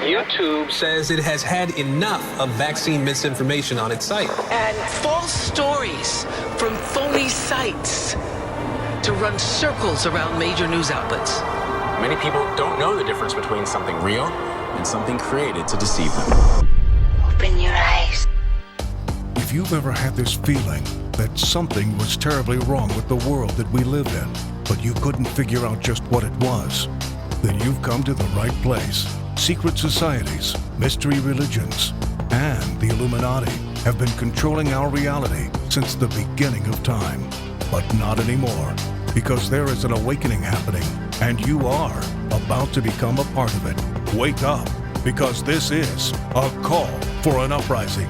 YouTube says it has had enough of vaccine misinformation on its site. And false stories from phony sites to run circles around major news outlets. Many people don't know the difference between something real and something created to deceive them. Open your eyes. If you've ever had this feeling that something was terribly wrong with the world that we live in, but you couldn't figure out just what it was, then you've come to the right place. Secret societies, mystery religions, and the Illuminati have been controlling our reality since the beginning of time. But not anymore, because there is an awakening happening, and you are about to become a part of it. Wake up, because this is a call for an uprising.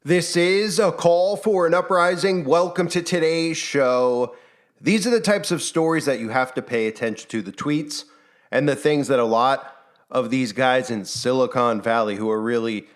This is a call for an uprising. Welcome to today's show. These are the types of stories that you have to pay attention to, the tweets and the things that a lot of these guys in Silicon Valley who are really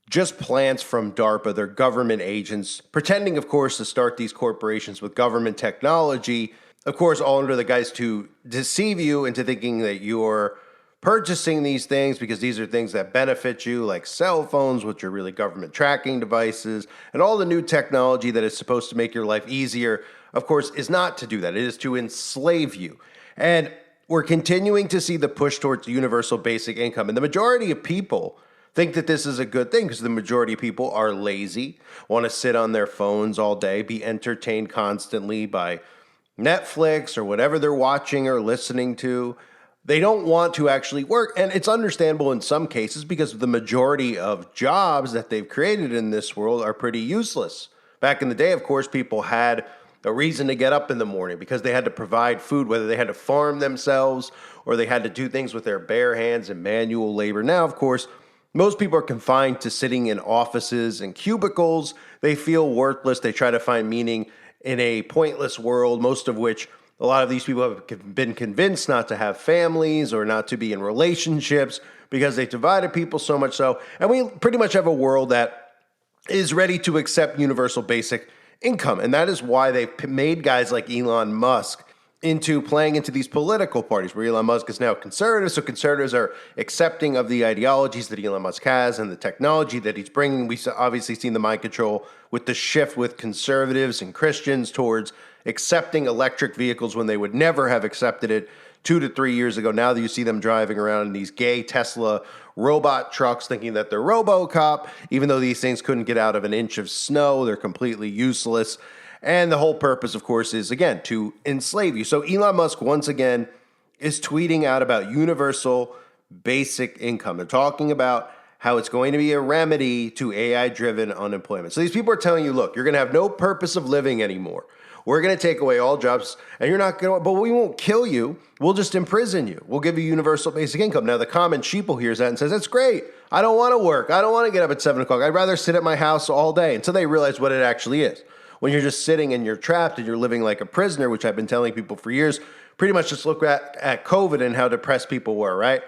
just plants from DARPA, they're government agents, pretending, of course, to start these corporations with government technology, of course, all under the guise to deceive you into thinking that you're purchasing these things because these are things that benefit you, like cell phones, which are really government tracking devices, and all the new technology that is supposed to make your life easier, of course, is not to do that. It is to enslave you. And we're continuing to see the push towards universal basic income. And the majority of people think that this is a good thing because the majority of people are lazy, want to sit on their phones all day, be entertained constantly by Netflix or whatever they're watching or listening to. They don't want to actually work. And it's understandable in some cases because the majority of jobs that they've created in this world are pretty useless. Back in the day, of course, people had a reason to get up in the morning because they had to provide food, whether they had to farm themselves or they had to do things with their bare hands and manual labor. Now, of course, most people are confined to sitting in offices and cubicles. They feel worthless. They try to find meaning in a pointless world, most of which a lot of these people have been convinced not to have families or not to be in relationships because they divided people so much so. And we pretty much have a world that is ready to accept universal basic income. And that is why they've made guys like Elon Musk into playing into these political parties where Elon Musk is now conservative. So conservatives are accepting of the ideologies that Elon Musk has and the technology that he's bringing. We've obviously seen the mind control with the shift with conservatives and Christians towards accepting electric vehicles when they would never have accepted it 2 to 3 years ago. Now that you see them driving around in these gay Tesla robot trucks thinking that they're RoboCop, even though these things couldn't get out of an inch of snow, they're completely useless. And the whole purpose, of course, is, again, to enslave you. So Elon Musk, once again, is tweeting out about universal basic income. They're talking about how it's going to be a remedy to AI-driven unemployment. So these people are telling you, look, you're going to have no purpose of living anymore. We're going to take away all jobs, and you're not going to, but we won't kill you. We'll just imprison you. We'll give you universal basic income. Now, the common sheeple hears that and says, that's great. I don't want to work. I don't want to get up at 7 o'clock. I'd rather sit at my house all day until they realize what it actually is. When you're just sitting and you're trapped and you're living like a prisoner, which I've been telling people for years, pretty much just look at COVID and how depressed people were, right?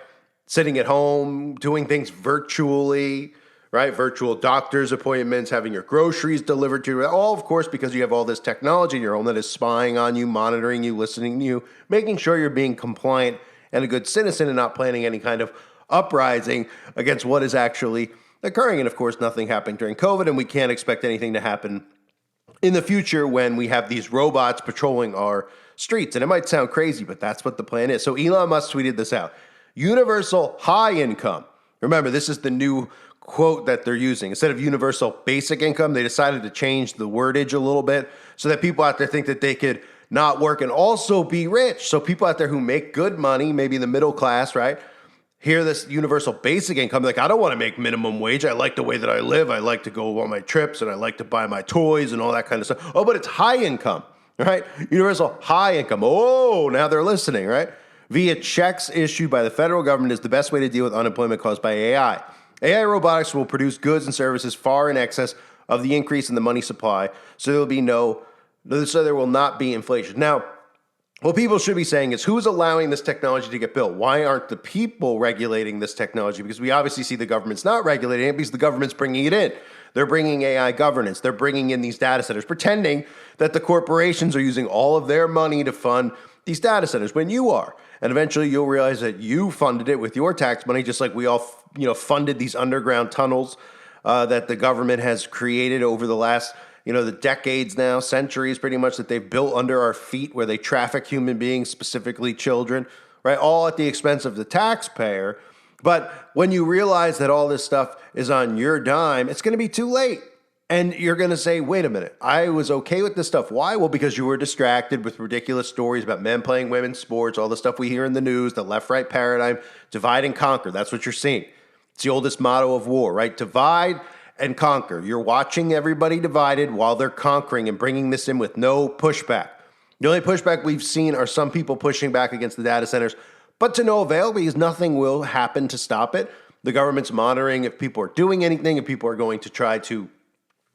Sitting at home, doing things virtually, right? Virtual doctor's appointments, having your groceries delivered to you, all, of course, because you have all this technology in your home that is spying on you, monitoring you, listening to you, making sure you're being compliant and a good citizen and not planning any kind of uprising against what is actually occurring. And, of course, nothing happened during COVID, and we can't expect anything to happen in the future when we have these robots patrolling our streets. And it might sound crazy, but that's what the plan is. So Elon Musk tweeted this out. Universal high income. Remember, this is the new quote that they're using. Instead of universal basic income, they decided to change the wordage a little bit so that people out there think that they could not work and also be rich. So people out there who make good money, maybe the middle class, right, hear this universal basic income, like, I don't want to make minimum wage. I like the way that I live. I like to go on my trips and I like to buy my toys and all that kind of stuff. Oh, but it's high income, right? Universal high income. Oh, now they're listening, right? Via checks issued by the federal government is the best way to deal with unemployment caused by AI. AI robotics will produce goods and services far in excess of the increase in the money supply, so there will not be inflation. Now, what people should be saying is, who's allowing this technology to get built? Why aren't the people regulating this technology? Because we obviously see the government's not regulating it because the government's bringing it in. They're bringing AI governance. They're bringing in these data centers, pretending that the corporations are using all of their money to fund these data centers when you are. And eventually you'll realize that you funded it with your tax money, just like we all, funded these underground tunnels that the government has created over the last, the decades now, centuries pretty much, that they've built under our feet where they traffic human beings, specifically children, right? All at the expense of the taxpayer. But when you realize that all this stuff is on your dime, it's going to be too late. And you're going to say, wait a minute, I was okay with this stuff. Why? Well, because you were distracted with ridiculous stories about men playing women's sports, all the stuff we hear in the news, the left-right paradigm, divide and conquer. That's what you're seeing. It's the oldest motto of war, right? Divide and conquer. You're watching everybody divided while they're conquering and bringing this in with no pushback. The only pushback we've seen are some people pushing back against the data centers, but to no avail because nothing will happen to stop it. The government's monitoring if people are doing anything, if people are going to try to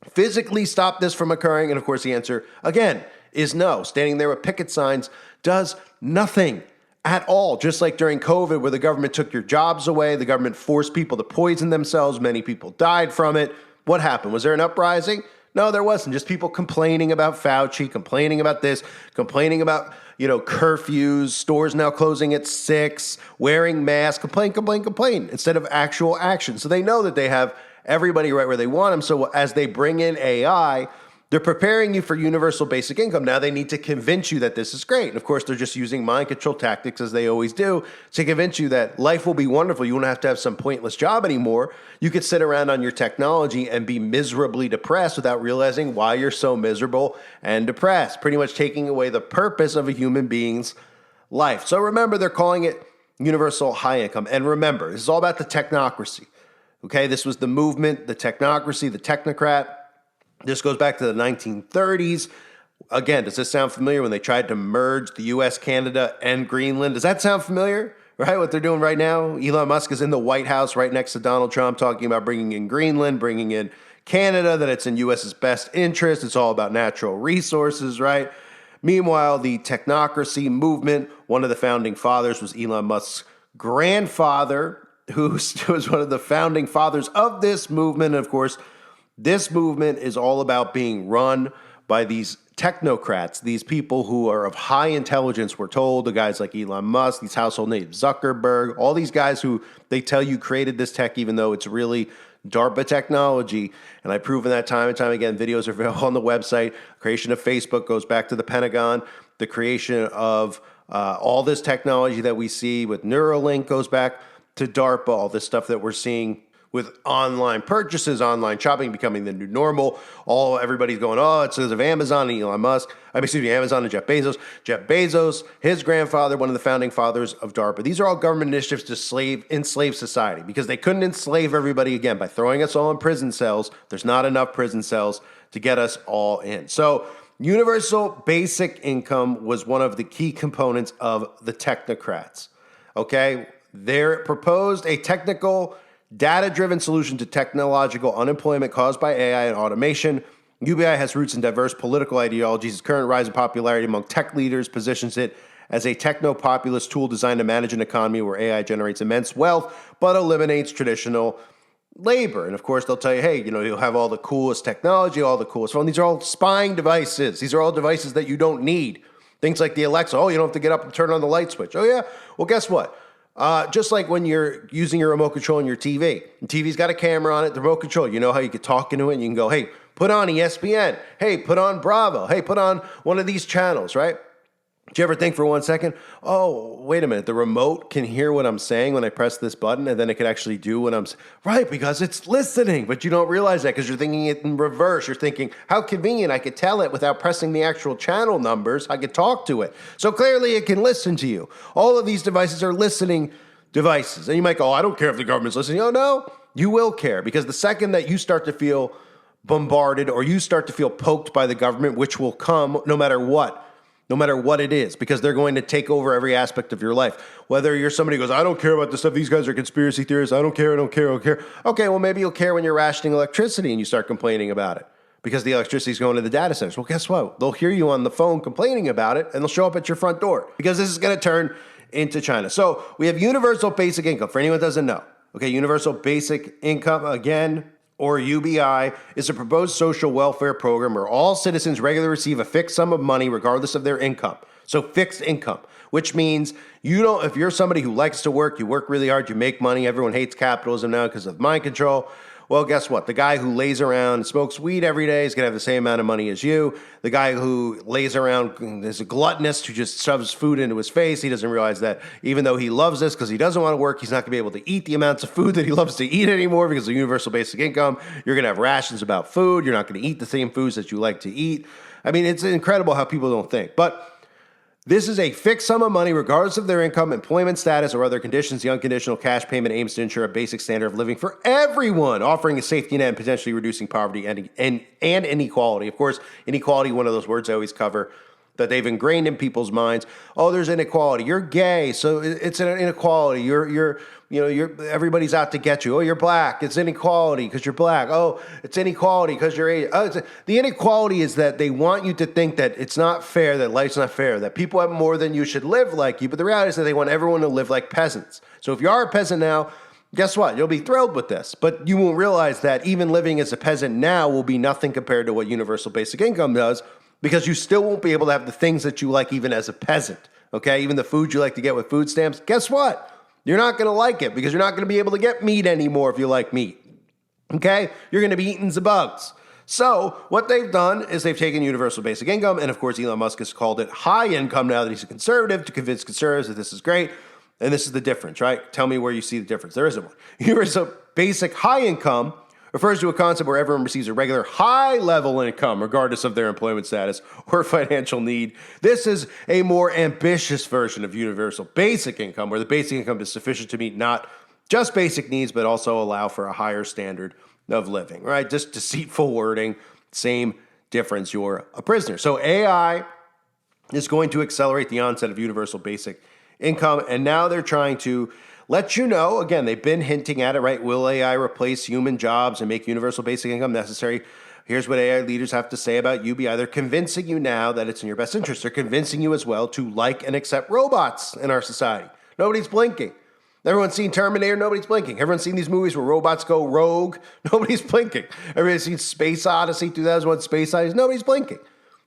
physically stop this from occurring. And of course, the answer, again, is no. Standing there with picket signs does nothing at all. Just like during COVID, where the government took your jobs away, the government forced people to poison themselves. Many people died from it. What happened? Was there an uprising? No, there wasn't. Just people complaining about Fauci, complaining about this, complaining about, curfews, stores now closing at 6, wearing masks, complain, instead of actual action. So they know that they have everybody right where they want them. So as they bring in AI, they're preparing you for universal basic income. Now they need to convince you that this is great. And of course, they're just using mind control tactics, as they always do, to convince you that life will be wonderful. You won't have to have some pointless job anymore. You could sit around on your technology and be miserably depressed without realizing why you're so miserable and depressed, pretty much taking away the purpose of a human being's life. So remember, they're calling it universal high income. And remember, this is all about the technocracy. Okay, this was the movement, the technocracy, the technocrat. This goes back to the 1930s. Again, does this sound familiar when they tried to merge the US, Canada, and Greenland? Does that sound familiar? Right, what they're doing right now? Elon Musk is in the White House right next to Donald Trump talking about bringing in Greenland, bringing in Canada, that it's in US's best interest. It's all about natural resources, right? Meanwhile, the technocracy movement, one of the founding fathers was Elon Musk's grandfather, who was one of the founding fathers of this movement. And of course, this movement is all about being run by these technocrats, these people who are of high intelligence, we're told, the guys like Elon Musk, these household names, Zuckerberg, all these guys who they tell you created this tech, even though it's really DARPA technology. And I've proven that time and time again. Videos are available on the website. Creation of Facebook goes back to the Pentagon. The creation of all this technology that we see with Neuralink goes back to DARPA, all this stuff that we're seeing with online purchases, online shopping becoming the new normal. Everybody's going, it's because of Amazon and Elon Musk. Amazon and Jeff Bezos. Jeff Bezos, his grandfather, one of the founding fathers of DARPA. These are all government initiatives to enslave society because they couldn't enslave everybody again by throwing us all in prison cells. There's not enough prison cells to get us all in. So universal basic income was one of the key components of the technocrats. Okay? They proposed a technical, data-driven solution to technological unemployment caused by AI and automation. UBI has roots in diverse political ideologies. Its current rise in popularity among tech leaders positions it as a techno-populist tool designed to manage an economy where AI generates immense wealth but eliminates traditional labor. And of course, they'll tell you, hey, you'll have all the coolest technology, all the coolest phone. These are all spying devices. These are all devices that you don't need. Things like the Alexa. You don't have to get up and turn on the light switch. Oh, yeah? Well, guess what? Just like when you're using your remote control in your TV. The TV's got a camera on it, the remote control. You know how you could talk into it and you can go, hey, put on ESPN. Hey, put on Bravo. Hey, put on one of these channels, right? Did you ever think for 1 second, wait a minute, the remote can hear what I'm saying when I press this button and then it can actually do what I'm saying? Right, because it's listening, but you don't realize that because you're thinking it in reverse. You're thinking, how convenient, I could tell it without pressing the actual channel numbers. I could talk to it. So clearly it can listen to you. All of these devices are listening devices. And you might go, I don't care if the government's listening. Oh, no, you will care because the second that you start to feel bombarded or you start to feel poked by the government, which will come no matter what it is, because they're going to take over every aspect of your life. Whether you're somebody who goes, I don't care about this stuff. These guys are conspiracy theorists. I don't care. Okay, well, maybe you'll care when you're rationing electricity and you start complaining about it because the electricity is going to the data centers. Well, guess what? They'll hear you on the phone complaining about it and they'll show up at your front door because this is going to turn into China. So we have universal basic income. For anyone who doesn't know, okay, universal basic income, again, or UBI, is a proposed social welfare program where all citizens regularly receive a fixed sum of money regardless of their income. So fixed income, which means if you're somebody who likes to work, you work really hard, you make money. Everyone hates capitalism now because of mind control. Well, guess what? The guy who lays around and smokes weed every day is going to have the same amount of money as you. The guy who lays around is a gluttonist who just shoves food into his face. He doesn't realize that even though he loves this because he doesn't want to work, he's not going to be able to eat the amounts of food that he loves to eat anymore because of universal basic income. You're going to have rations about food. You're not going to eat the same foods that you like to eat. I mean, it's incredible how people don't think. But this is a fixed sum of money regardless of their income, employment status, or other conditions. The unconditional cash payment aims to ensure a basic standard of living for everyone, offering a safety net and potentially reducing poverty and inequality. Of course, inequality, one of those words I always cover, that they've ingrained in people's minds. Oh, there's inequality. You're gay, so it's an inequality. Everybody's out to get you. Oh, you're black. It's inequality because you're black. Oh, it's inequality because you're Asian. The inequality is that they want you to think that it's not fair, that life's not fair, that people have more than you should live like you. But the reality is that they want everyone to live like peasants. So if you are a peasant now, guess what? You'll be thrilled with this. But you won't realize that even living as a peasant now will be nothing compared to what universal basic income does, because you still won't be able to have the things that you like even as a peasant, okay? Even the food you like to get with food stamps, guess what? You're not going to like it because you're not going to be able to get meat anymore if you like meat, okay? You're going to be eating the bugs. So what they've done is they've taken universal basic income, and of course Elon Musk has called it high income now that he's a conservative, to convince conservatives that this is great. And this is the difference, right? Tell me where you see the difference. There isn't one. Universal basic high income refers to a concept where everyone receives a regular high-level income, regardless of their employment status or financial need. This is a more ambitious version of universal basic income, where the basic income is sufficient to meet not just basic needs, but also allow for a higher standard of living, right? Just deceitful wording, same difference, you're a prisoner. So AI is going to accelerate the onset of universal basic income, and now they're trying to let you know, again, they've been hinting at it, right? Will AI replace human jobs and make universal basic income necessary? Here's what AI leaders have to say about UBI. They're convincing you now that it's in your best interest. They're convincing you as well to like and accept robots in our society. Nobody's blinking. Everyone's seen Terminator, nobody's blinking. Everyone's seen these movies where robots go rogue, nobody's blinking. Everybody's seen Space Odyssey, 2001 Space Odyssey, nobody's blinking.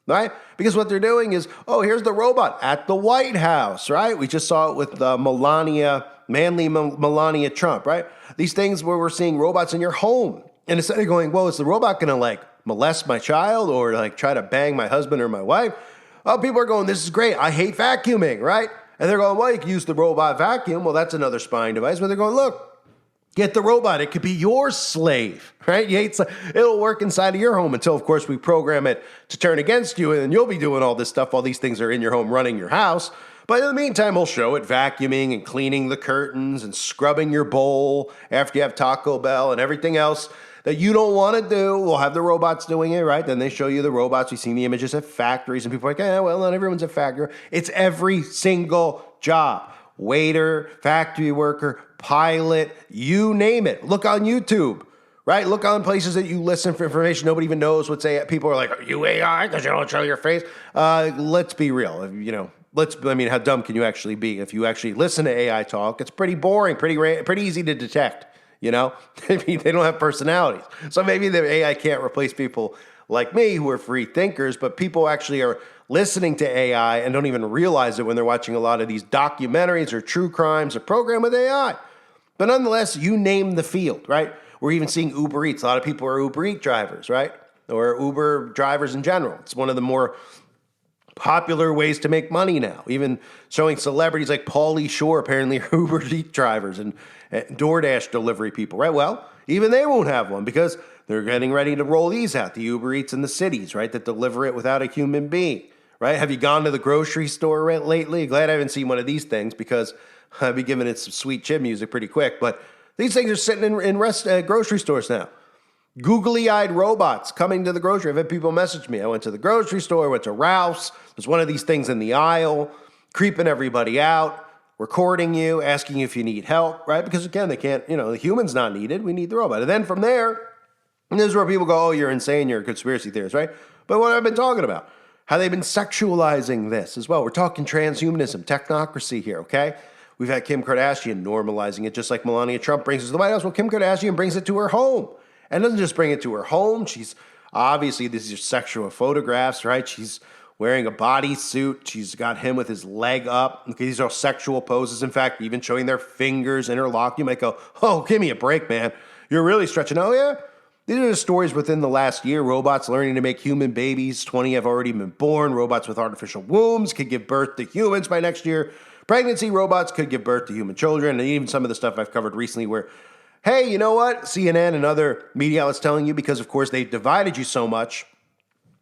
Right? Because what they're doing is, oh, here's the robot at the White House, right? We just saw it with Melania Trump, right? These things where we're seeing robots in your home. And instead of going, well, is the robot going to like molest my child or like try to bang my husband or my wife? Oh, people are going, this is great. I hate vacuuming, right? And they're going, well, you can use the robot vacuum. Well, that's another spying device. But they're going, look, get the robot. It could be your slave, right? It'll work inside of your home until, of course, we program it to turn against you, and then you'll be doing all this stuff while these things are in your home running your house. But in the meantime, we'll show it vacuuming and cleaning the curtains and scrubbing your bowl after you have Taco Bell and everything else that you don't want to do. We'll have the robots doing it, right? Then they show you the robots. We've seen the images at factories, and people are like, well, not everyone's a factory. It's every single job. Waiter, factory worker, pilot, you name it. Look on YouTube, right? Look on places that you listen for information. Nobody even knows what's AI. People are like, are you AI? Because you don't show your face. Let's be real. How dumb can you actually be? If you actually listen to AI talk, it's pretty boring, pretty easy to detect, I mean, they don't have personalities. So maybe the AI can't replace people like me who are free thinkers, but people actually are listening to AI and don't even realize it when they're watching a lot of these documentaries or true crimes or programmed with AI. But nonetheless, you name the field, right? We're even seeing Uber Eats. A lot of people are Uber Eats drivers, right? Or Uber drivers in general. It's one of the more popular ways to make money now. Even showing celebrities like Pauly Shore apparently are Uber Eats drivers and DoorDash delivery people, right? Well, even they won't have one because they're getting ready to roll these out, the Uber Eats in the cities, right, that deliver it without a human being, right? Have you gone to the grocery store lately? Glad I haven't seen one of these things because I'd be giving it some sweet chin music pretty quick. But these things are sitting in grocery stores now. Googly-eyed robots coming to the grocery. I've had people message me. I went to the grocery store, went to Ralph's. There's one of these things in the aisle, creeping everybody out, recording you, asking you if you need help, right? Because again, they can't, the human's not needed. We need the robot. And then from there, and this is where people go, oh, you're insane, you're a conspiracy theorist, right? But what I've been talking about, how they've been sexualizing this as well. We're talking transhumanism, technocracy here, okay? We've had Kim Kardashian normalizing it, just like Melania Trump brings it to the White House. Well, Kim Kardashian brings it to her home. And doesn't just bring it to her home. She's obviously, these are sexual photographs, right? She's wearing a bodysuit. She's got him with his leg up. Okay, these are all sexual poses. In fact, even showing their fingers interlocked. You might go, oh, give me a break, man. You're really stretching. Oh, yeah? These are the stories within the last year. Robots learning to make human babies. 20 have already been born. Robots with artificial wombs could give birth to humans by next year. Pregnancy robots could give birth to human children. And even some of the stuff I've covered recently where, hey, you know what? CNN and other media outlets telling you because, of course, they've divided you so much,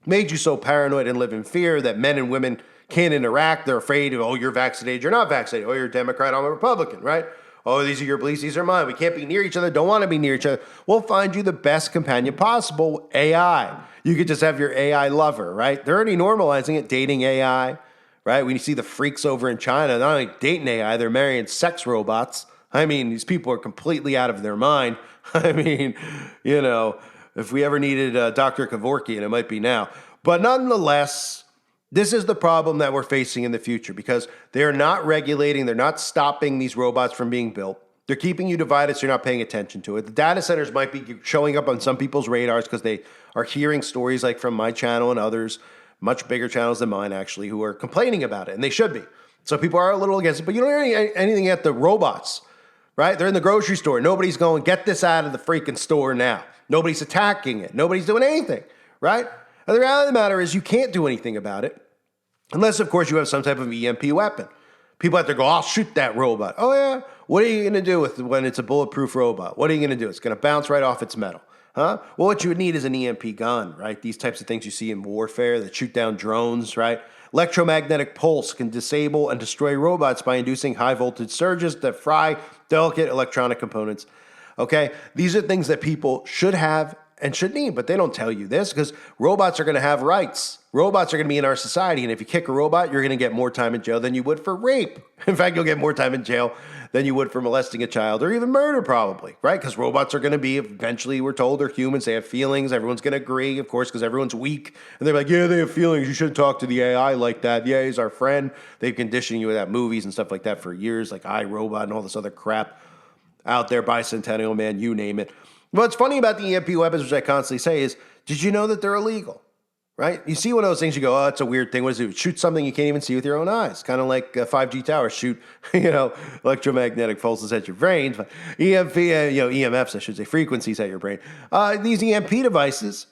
made you so paranoid and live in fear that men and women can't interact. They're afraid of, oh, you're vaccinated, you're not vaccinated. Oh, you're a Democrat, I'm a Republican, right? Oh, these are your beliefs, these are mine. We can't be near each other, don't want to be near each other. We'll find you the best companion possible, AI. You could just have your AI lover, right? They're already normalizing it, dating AI, right? When you see the freaks over in China, not only dating AI, they're marrying sex robots. I mean, these people are completely out of their mind. I mean, you know, if we ever needed Dr. Kevorkian, it might be now. But nonetheless, this is the problem that we're facing in the future because they're not regulating, they're not stopping these robots from being built. They're keeping you divided so you're not paying attention to it. The data centers might be showing up on some people's radars because they are hearing stories like from my channel and others, much bigger channels than mine actually, who are complaining about it, and they should be. So people are a little against it, but you don't hear anything at the robots, right? They're in the grocery store. Nobody's going, get this out of the freaking store now. Nobody's attacking it. Nobody's doing anything, right? And the reality of the matter is you can't do anything about it. Unless, of course, you have some type of EMP weapon. People have to go, I'll shoot that robot. Oh, yeah? What are you going to do when it's a bulletproof robot? What are you going to do? It's going to bounce right off its metal. Huh? Well, what you would need is an EMP gun, right? These types of things you see in warfare that shoot down drones, right? Electromagnetic pulse can disable and destroy robots by inducing high voltage surges that fry delicate electronic components. Okay? These are things that people should have and should need, but they don't tell you this because robots are going to have rights. Robots are going to be in our society, and if you kick a robot, you're going to get more time in jail than you would for rape. In fact, you'll get more time in jail than you would for molesting a child or even murder probably, right? Because robots are going to be, eventually we're told they're humans, they have feelings, everyone's going to agree, of course, because everyone's weak. And they're like, yeah, they have feelings, you shouldn't talk to the AI like that. Yeah, he's our friend. They've conditioned you with that movies and stuff like that for years, like iRobot and all this other crap out there, Bicentennial Man, you name it. What's funny about the EMP weapons, which I constantly say, is did you know that they're illegal? Right? You see one of those things, you go, oh, it's a weird thing. What does it do? Shoot something you can't even see with your own eyes. Kind of like 5G towers shoot, electromagnetic pulses at your brain. EMP, EMFs, I should say, frequencies at your brain. These EMP devices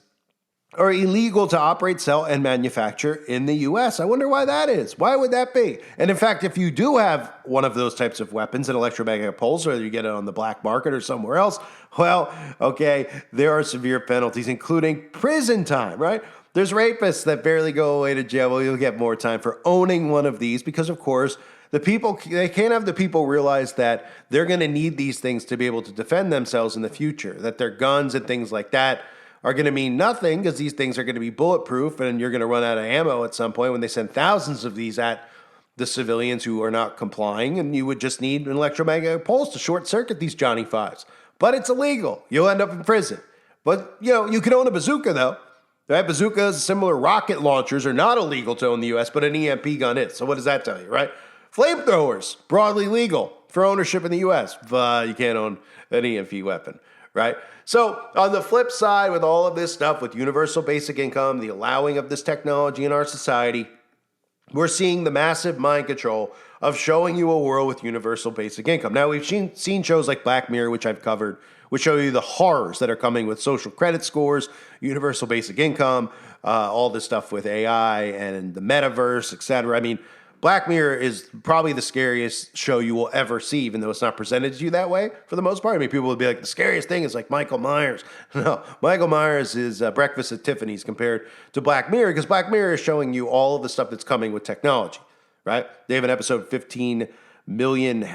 are illegal to operate, sell, and manufacture in the U.S. I wonder why that is. Why would that be? And in fact, if you do have one of those types of weapons, an electromagnetic pulse, or you get it on the black market or somewhere else, well, okay, there are severe penalties, including prison time, right? There's rapists that barely go away to jail. Well, you'll get more time for owning one of these because, of course, they can't have the people realize that they're going to need these things to be able to defend themselves in the future, that their guns and things like that are going to mean nothing because these things are going to be bulletproof and you're going to run out of ammo at some point when they send thousands of these at the civilians who are not complying, and you would just need an electromagnetic pulse to short circuit these Johnny Fives. But it's illegal. You'll end up in prison. But, you can own a bazooka, though. Right? Bazookas, similar rocket launchers are not illegal to own in the U.S., but an EMP gun is. So what does that tell you, right? Flamethrowers, broadly legal for ownership in the U.S., but you can't own an EMP weapon, right? So on the flip side, with all of this stuff, with universal basic income, the allowing of this technology in our society, we're seeing the massive mind control of showing you a world with universal basic income. Now, we've seen shows like Black Mirror, which I've covered, which show you the horrors that are coming with social credit scores, universal basic income, all this stuff with AI and the metaverse, etc. I mean, Black Mirror is probably the scariest show you will ever see, even though it's not presented to you that way for the most part. I mean, people would be like, the scariest thing is like Michael Myers. No, Michael Myers is Breakfast at Tiffany's compared to Black Mirror, because Black Mirror is showing you all of the stuff that's coming with technology, right? They have an episode 15 million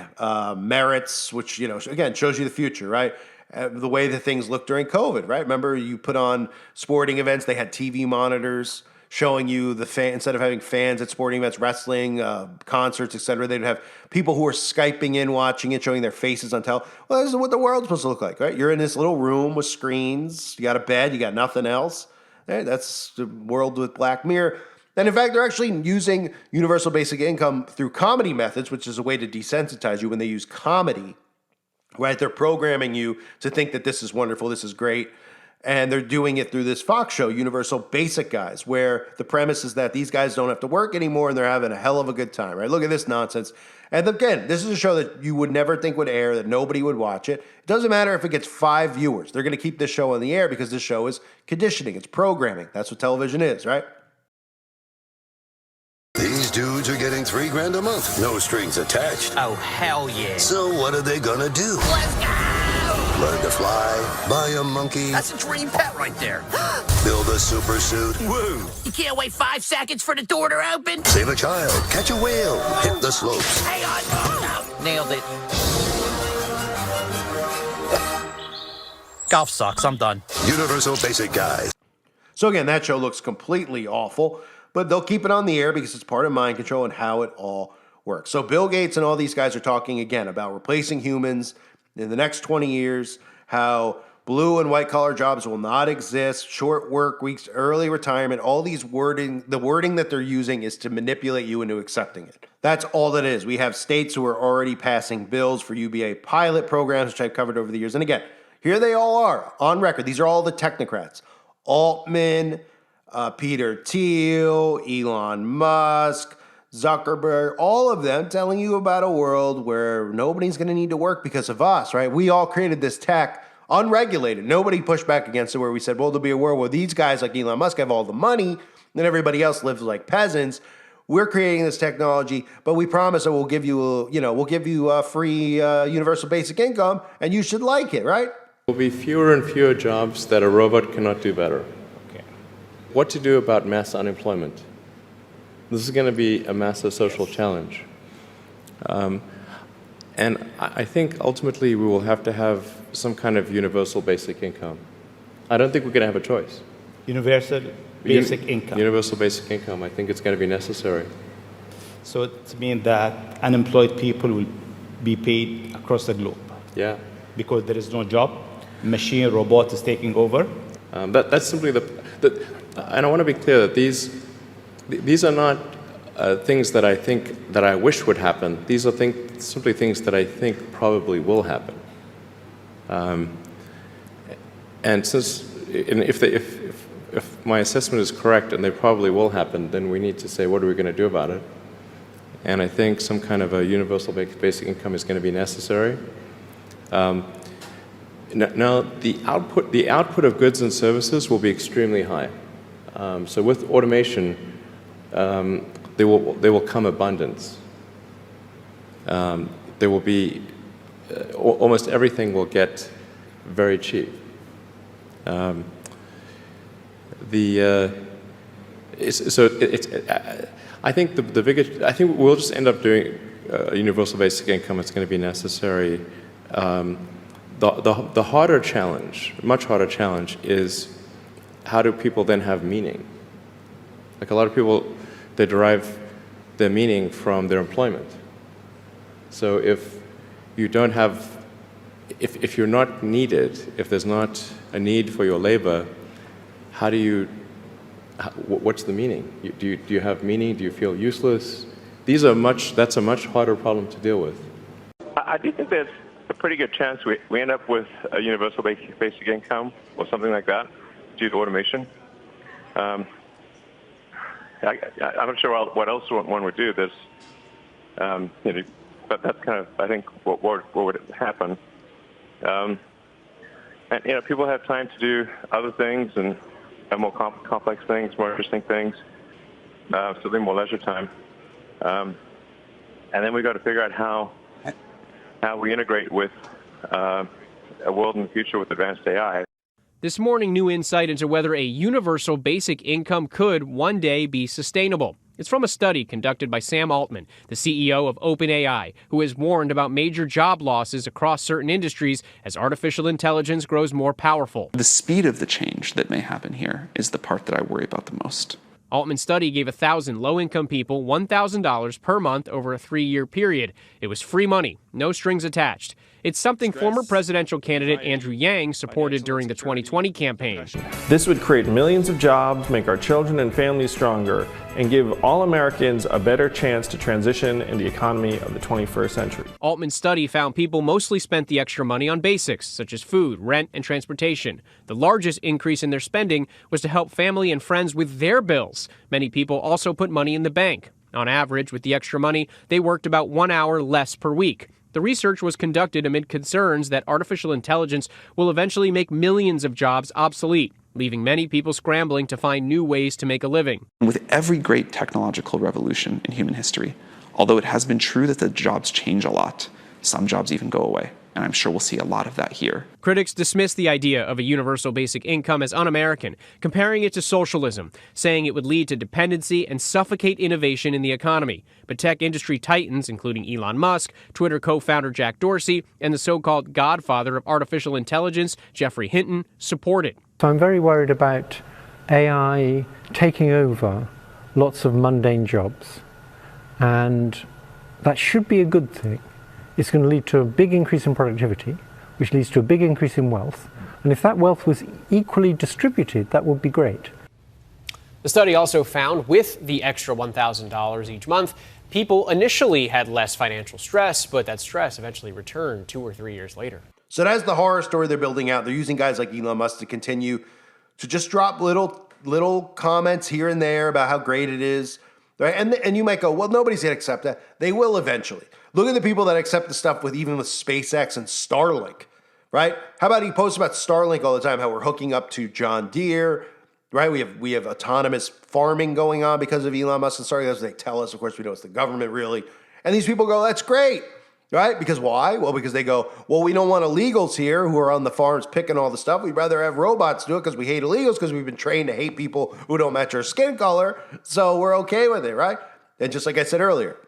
merits, which, again, shows you the future, right? The way that things look during COVID, right? Remember, you put on sporting events, they had TV monitors showing you instead of having fans at sporting events, wrestling, concerts, etc., they'd have people who are Skyping in, watching it, showing their faces on television. Well, this is what the world's supposed to look like, right? You're in this little room with screens, you got a bed, you got nothing else. Right? That's the world with Black Mirror. And in fact, they're actually using universal basic income through comedy methods, which is a way to desensitize you when they use comedy, right? They're programming you to think that this is wonderful, this is great. And they're doing it through this Fox show, Universal Basic Guys, where the premise is that these guys don't have to work anymore and they're having a hell of a good time, right? Look at this nonsense. And again, this is a show that you would never think would air, that nobody would watch it. It doesn't matter if it gets 5 viewers. They're going to keep this show on the air because this show is conditioning. It's programming. That's what television is, right? These dudes are getting $3,000 a month, no strings attached. Oh, hell yeah. So what are they gonna do? Let's go! Learn to fly, buy a monkey, That's a dream pet right there. build a super suit, Woo! You can't wait 5 seconds for the door to open? save a child, catch a whale, hit the slopes. Hang on! Oh, nailed it. Golf sucks. I'm done. Universal Basic Guys. So again, that show looks completely awful, but they'll keep it on the air because it's part of mind control and how it all works. So Bill Gates and all these guys are talking again about replacing humans in the next 20 years, how blue and white collar jobs will not exist, short work weeks, early retirement, all these the wording that they're using is to manipulate you into accepting it. That's all that is. We have states who are already passing bills for UBA pilot programs, which I've covered over the years. And again, here they all are on record. These are all the technocrats. Altman, Peter Thiel, Elon Musk, Zuckerberg, all of them telling you about a world where nobody's going to need to work because of us, right? We all created this tech unregulated. Nobody pushed back against it where we said, well, there'll be a world where these guys like Elon Musk have all the money and everybody else lives like peasants. We're creating this technology, but we promise that we'll give you a free universal basic income and you should like it, right? There will be fewer and fewer jobs that a robot cannot do better. Okay. What to do about mass unemployment? This is going to be a massive social challenge. And I think ultimately we will have to have some kind of universal basic income. I don't think we're going to have a choice. Universal basic income. Universal basic income. I think it's going to be necessary. So it means that unemployed people will be paid across the globe. Yeah. Because there is no job, machine, robot is taking over. That's simply and I want to be clear that these are not things that I wish would happen. These are simply things that I think probably will happen. And if my assessment is correct and they probably will happen, then we need to say, what are we going to do about it? And I think some kind of a universal basic income is going to be necessary. Now, the output of goods and services will be extremely high. So with automation, there will come abundance. There will be almost everything will get very cheap. I think I think we'll just end up doing a universal basic income. It's going to be necessary. The harder challenge, much harder challenge, is how do people then have meaning? Like a lot of people, they derive their meaning from their employment. So if you don't have, if you're not needed, if there's not a need for your labor, what's the meaning? Do you have meaning? Do you feel useless? That's a much harder problem to deal with. I do think there's a pretty good chance we end up with a universal basic income or something like that due to automation. I'm not sure what else one would do. There's, but that's kind of, I think, what would happen. And people have time to do other things and more complex things, more interesting things. So they have more leisure time. And then we've got to figure out how we integrate with a world in the future with advanced AI. This morning, new insight into whether a universal basic income could one day be sustainable. It's from a study conducted by Sam Altman, the CEO of OpenAI, who has warned about major job losses across certain industries as artificial intelligence grows more powerful. The speed of the change that may happen here is the part that I worry about the most. Altman's study gave 1,000 low-income people $1,000 per month over a 3-year period. It was free money, no strings attached. It's something former presidential candidate Andrew Yang supported during the 2020 campaign. This would create millions of jobs, make our children and families stronger, and give all Americans a better chance to transition in the economy of the 21st century. Altman's study found people mostly spent the extra money on basics, such as food, rent, and transportation. The largest increase in their spending was to help family and friends with their bills. Many people also put money in the bank. On average, with the extra money, they worked about 1 hour less per week. The research was conducted amid concerns that artificial intelligence will eventually make millions of jobs obsolete, leaving many people scrambling to find new ways to make a living. With every great technological revolution in human history, although it has been true that the jobs change a lot, some jobs even go away. And I'm sure we'll see a lot of that here. Critics dismiss the idea of a universal basic income as un-American, comparing it to socialism, saying it would lead to dependency and suffocate innovation in the economy. But tech industry titans, including Elon Musk, Twitter co-founder Jack Dorsey, and the so-called godfather of artificial intelligence, Geoffrey Hinton, support it. So I'm very worried about AI taking over lots of mundane jobs, and that should be a good thing. It's going to lead to a big increase in productivity, which leads to a big increase in wealth. And if that wealth was equally distributed, that would be great. The study also found with the extra $1,000 each month, people initially had less financial stress, but that stress eventually returned 2 or 3 years later. So that's the horror story they're building out. They're using guys like Elon Musk to continue to just drop little comments here and there about how great it is. Right? And you might go, well, nobody's going to accept that. They will eventually. Look at the people that accept the stuff with SpaceX and Starlink, right? How about he posts about Starlink all the time, how we're hooking up to John Deere, right? We have autonomous farming going on because of Elon Musk and Starlink. That's what they tell us. Of course, we know it's the government, really. And these people go, that's great, right? Because why? Well, because they go, well, we don't want illegals here who are on the farms picking all the stuff. We'd rather have robots do it because we hate illegals because we've been trained to hate people who don't match our skin color. So we're okay with it, right? And just like I said earlier,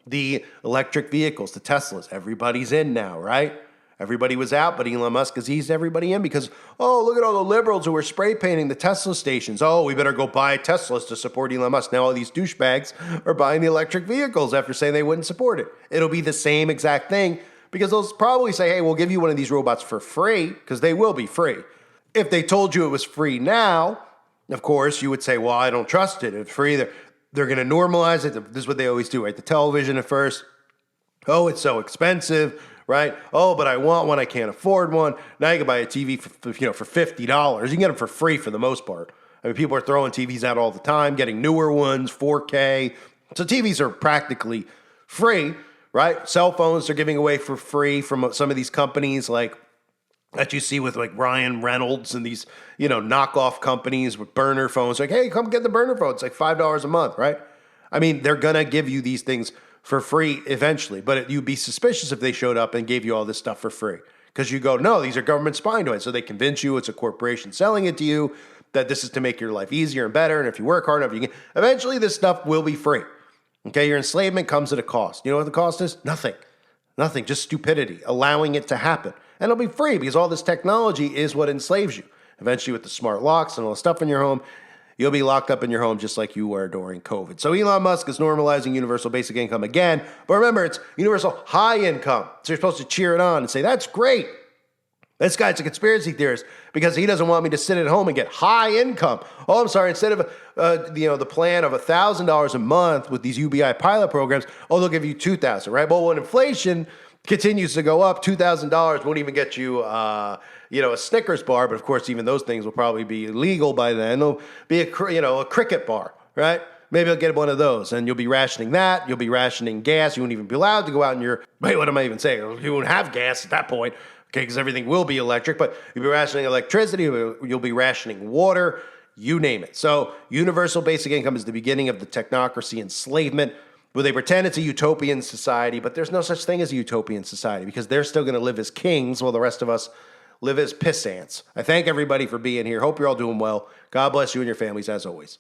the electric vehicles, the Teslas, everybody's in now, right? Everybody was out, but Elon Musk has eased everybody in because, oh, look at all the liberals who are spray painting the Tesla stations. Oh, we better go buy Teslas to support Elon Musk. Now all these douchebags are buying the electric vehicles after saying they wouldn't support it. It'll be the same exact thing because they'll probably say, hey, we'll give you one of these robots for free because they will be free. If they told you it was free now, of course, you would say, well, I don't trust it. It's free. They're going to normalize it. This is what they always do, right? The television at first. Oh, it's so expensive, right? Oh, but I want one. I can't afford one. Now you can buy a TV for $50. You can get them for free for the most part. I mean, people are throwing TVs out all the time, getting newer ones, 4K. So TVs are practically free, right? Cell phones are giving away for free from some of these companies like that you see with like Ryan Reynolds and these, knockoff companies with burner phones. Like, hey, come get the burner phone. It's like $5 a month, right? I mean, they're going to give you these things for free eventually, but you'd be suspicious if they showed up and gave you all this stuff for free because you go, no, these are government spying on it. So they convince you it's a corporation selling it to you, that this is to make your life easier and better. And if you work hard enough, you can. Eventually this stuff will be free. Okay, your enslavement comes at a cost. You know what the cost is? Nothing, just stupidity, allowing it to happen. And it'll be free because all this technology is what enslaves you. Eventually with the smart locks and all the stuff in your home, you'll be locked up in your home just like you were during COVID. So Elon Musk is normalizing universal basic income again. But remember, it's universal high income. So you're supposed to cheer it on and say, that's great. This guy's a conspiracy theorist because he doesn't want me to sit at home and get high income. Oh, I'm sorry. Instead of the plan of $1,000 a month with these UBI pilot programs, they'll give you $2,000, right? Well, when inflation continues to go up, $2,000 won't even get you, a Snickers bar. But of course, even those things will probably be illegal by then. There'll be a Cricket bar, right? Maybe I'll get one of those, and you'll be rationing that. You'll be rationing gas. You won't even be allowed to go out in your. Wait, what am I even saying? You won't have gas at that point, okay? Because everything will be electric. But you'll be rationing electricity. You'll be rationing water. You name it. So, universal basic income is the beginning of the technocracy enslavement, where they pretend it's a utopian society, but there's no such thing as a utopian society because they're still going to live as kings while the rest of us live as piss ants. I thank everybody for being here. Hope you're all doing well. God bless you and your families as always.